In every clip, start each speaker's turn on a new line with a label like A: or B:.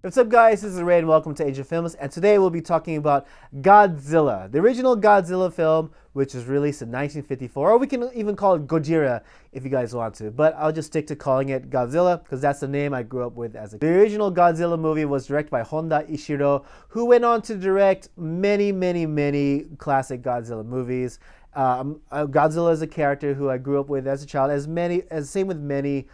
A: What's up, guys? This is Ray and welcome to Asian Films, and today we'll be talking about Godzilla, the original Godzilla film, which was released in 1954, or we can even call it Gojira if you guys want to, but I'll just stick to calling it Godzilla because that's the name I grew up with as a kid. The original Godzilla movie was directed by Honda Ishiro, who went on to direct many classic Godzilla movies. Godzilla is a character who I grew up with as a child, same with many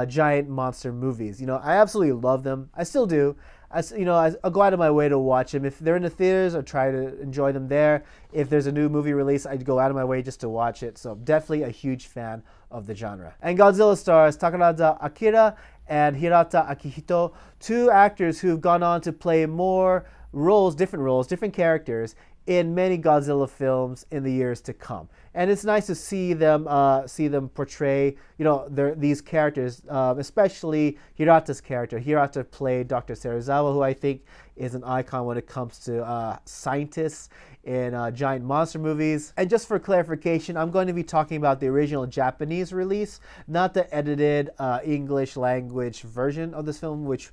A: giant monster movies. You know, I absolutely love them. I still do. I'll go out of my way to watch them. If they're in the theaters, I'll try to enjoy them there. If there's a new movie release, I'd go out of my way just to watch it. So definitely a huge fan of the genre. And Godzilla stars Takarada Akira and Hirata Akihiko, two actors who've gone on to play more roles, different characters in many Godzilla films in the years to come. And it's nice to see them portray, these characters, especially Hirata's character. Hirata played Dr. Serizawa, who I think is an icon when it comes to scientists in giant monster movies. And just for clarification, I'm going to be talking about the original Japanese release, not the edited English language version of this film, which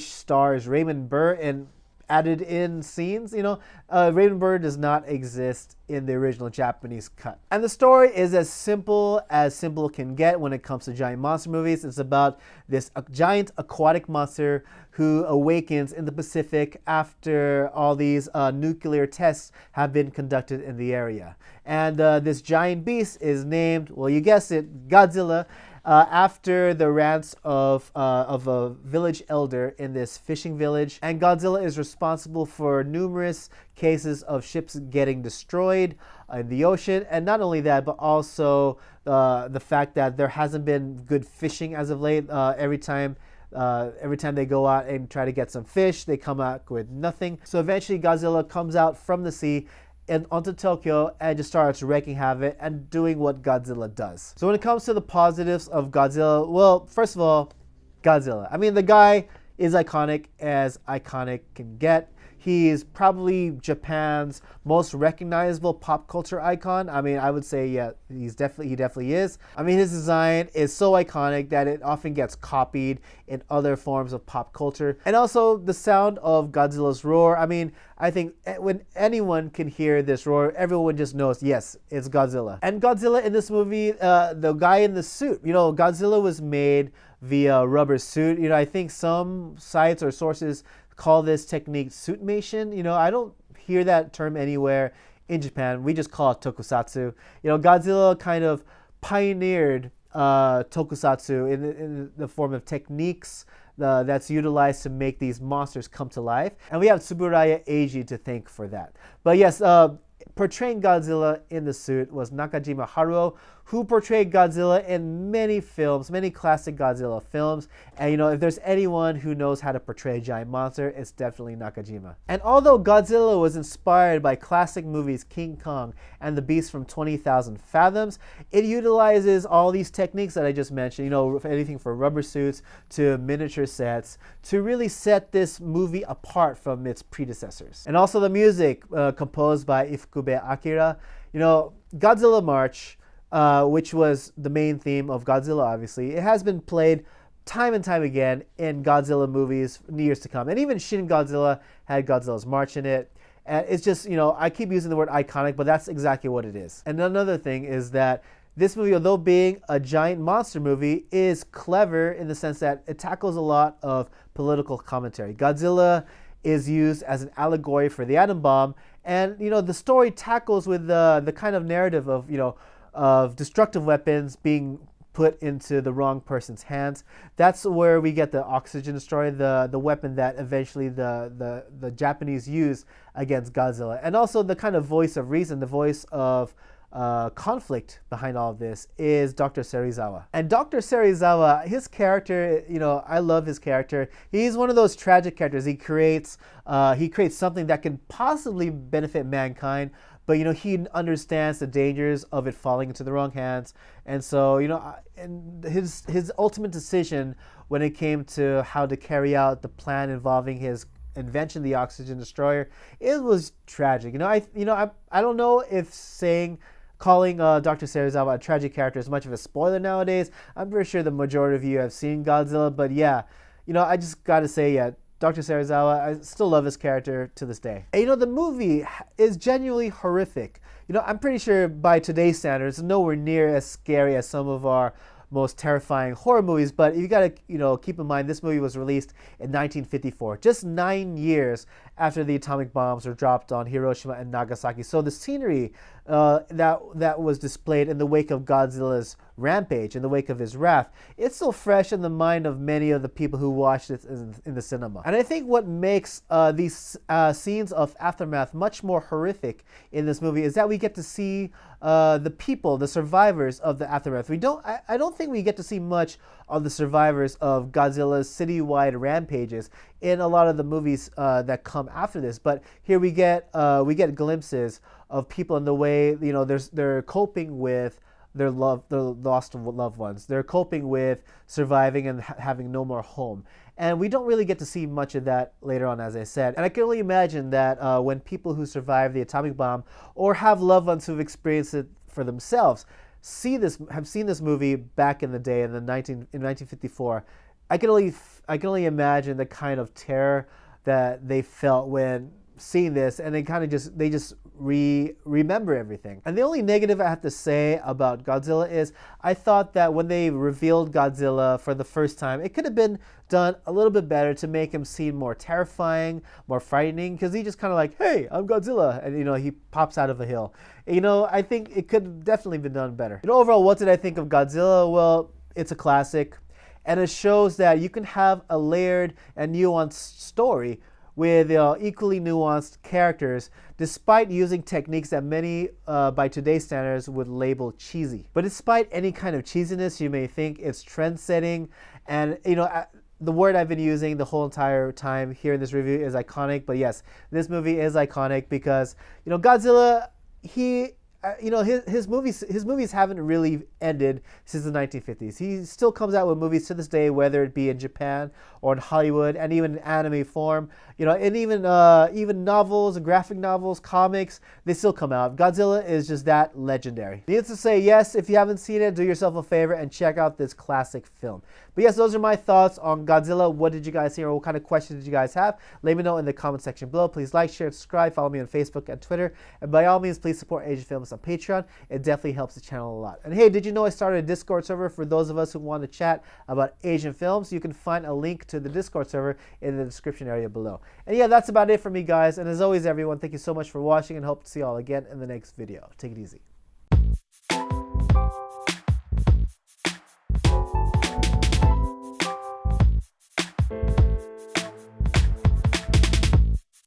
A: stars Raymond Burr and added in scenes. Raymond Burr does not exist in the original Japanese cut. And the story is as simple can get when it comes to giant monster movies. It's about this giant aquatic monster who awakens in the Pacific after all these nuclear tests have been conducted in the area. And this giant beast is named, well, you guessed it, Godzilla, after the rants of a village elder in this fishing village. And Godzilla is responsible for numerous cases of ships getting destroyed in the ocean. And not only that, but also the fact that there hasn't been good fishing as of late. Every time they go out and try to get some fish, they come out with nothing. So eventually Godzilla comes out from the sea and onto Tokyo and just starts wreaking havoc and doing what Godzilla does. So when it comes to the positives of Godzilla, well, first of all, Godzilla. I mean, the guy is iconic as iconic can get. He's probably Japan's most recognizable pop culture icon. I mean, I would say, yeah, he definitely is. I mean, his design is so iconic that it often gets copied in other forms of pop culture. And also the sound of Godzilla's roar. I mean, I think when anyone can hear this roar, everyone just knows, yes, it's Godzilla. And Godzilla in this movie, the guy in the suit, Godzilla was made via rubber suit. I think some sites or sources call this technique suitmation. I don't hear that term anywhere in Japan. We just call it tokusatsu. Godzilla kind of pioneered tokusatsu in the form of techniques that's utilized to make these monsters come to life. And we have Tsuburaya Eiji to thank for that. But yes, portraying Godzilla in the suit was Nakajima Haruo, who portrayed Godzilla in many films, many classic Godzilla films. And if there's anyone who knows how to portray a giant monster, it's definitely Nakajima. And although Godzilla was inspired by classic movies King Kong and The Beast from 20,000 Fathoms, it utilizes all these techniques that I just mentioned, anything from rubber suits to miniature sets, to really set this movie apart from its predecessors. And also the music composed by Ifukube Akira. Godzilla March, which was the main theme of Godzilla, obviously. It has been played time and time again in Godzilla movies in years to come. And even Shin Godzilla had Godzilla's March in it. And it's just, I keep using the word iconic, but that's exactly what it is. And another thing is that this movie, although being a giant monster movie, is clever in the sense that it tackles a lot of political commentary. Godzilla is used as an allegory for the atom bomb. And, the story tackles with the kind of narrative of destructive weapons being put into the wrong person's hands. That's where we get the oxygen destroyer, the weapon that eventually the Japanese use against Godzilla. And also the kind of voice of reason, the voice of conflict behind all of this is Dr. Serizawa. And Dr. Serizawa, his character, I love his character. He's one of those tragic characters. He creates something that can possibly benefit mankind, but he understands the dangers of it falling into the wrong hands. And so and his ultimate decision when it came to how to carry out the plan involving his invention, the oxygen destroyer, it was tragic. I don't know if calling Dr. Serizawa a tragic character is much of a spoiler nowadays. I'm pretty sure the majority of you have seen Godzilla, but yeah, I just gotta say, yeah, Dr. Serizawa, I still love his character to this day. And, the movie is genuinely horrific. I'm pretty sure by today's standards, it's nowhere near as scary as some of our most terrifying horror movies, but you gotta, keep in mind this movie was released in 1954, just 9 years after the atomic bombs were dropped on Hiroshima and Nagasaki. So the scenery that was displayed in the wake of Godzilla's rampage, in the wake of his wrath, it's still fresh in the mind of many of the people who watched it in the cinema. And I think what makes these scenes of aftermath much more horrific in this movie is that we get to see the people, the survivors of the aftermath. I don't think we get to see much of the survivors of Godzilla's citywide rampages in a lot of the movies that come after this. But here we get glimpses of people in the way they're coping with their lost loved ones. They're coping with surviving and having no more home. And we don't really get to see much of that later on, as I said. And I can only imagine that when people who survive the atomic bomb or have loved ones who've experienced it for themselves have seen this movie back in the day in 1954, I can only imagine the kind of terror that they felt when seeing this, and they just remember everything. And the only negative I have to say about Godzilla is I thought that when they revealed Godzilla for the first time, it could have been done a little bit better to make him seem more terrifying, more frightening, because he just kind of like, hey, I'm Godzilla, and he pops out of a hill. I think it could have definitely been done better. Overall, what did I think of Godzilla? Well, it's a classic, and it shows that you can have a layered and nuanced story with equally nuanced characters, despite using techniques that many, by today's standards, would label cheesy. But despite any kind of cheesiness, you may think it's trend-setting, and the word I've been using the whole entire time here in this review is iconic. But yes, this movie is iconic because Godzilla, his movies haven't really ended since the 1950s. He still comes out with movies to this day, whether it be in Japan or in Hollywood, and even in anime form. And even novels, graphic novels, comics, they still come out. Godzilla is just that legendary. Needless to say, yes, if you haven't seen it, do yourself a favor and check out this classic film. But yes, those are my thoughts on Godzilla. What did you guys hear? What kind of questions did you guys have? Let me know in the comment section below. Please like, share, subscribe, follow me on Facebook and Twitter. And by all means, please support Asian Films on Patreon. It definitely helps the channel a lot. And hey, did you know I started a Discord server for those of us who want to chat about Asian films? You can find a link to the Discord server in the description area below. And yeah, that's about it for me, guys. And as always, everyone, thank you so much for watching, and hope to see you all again in the next video. Take it easy.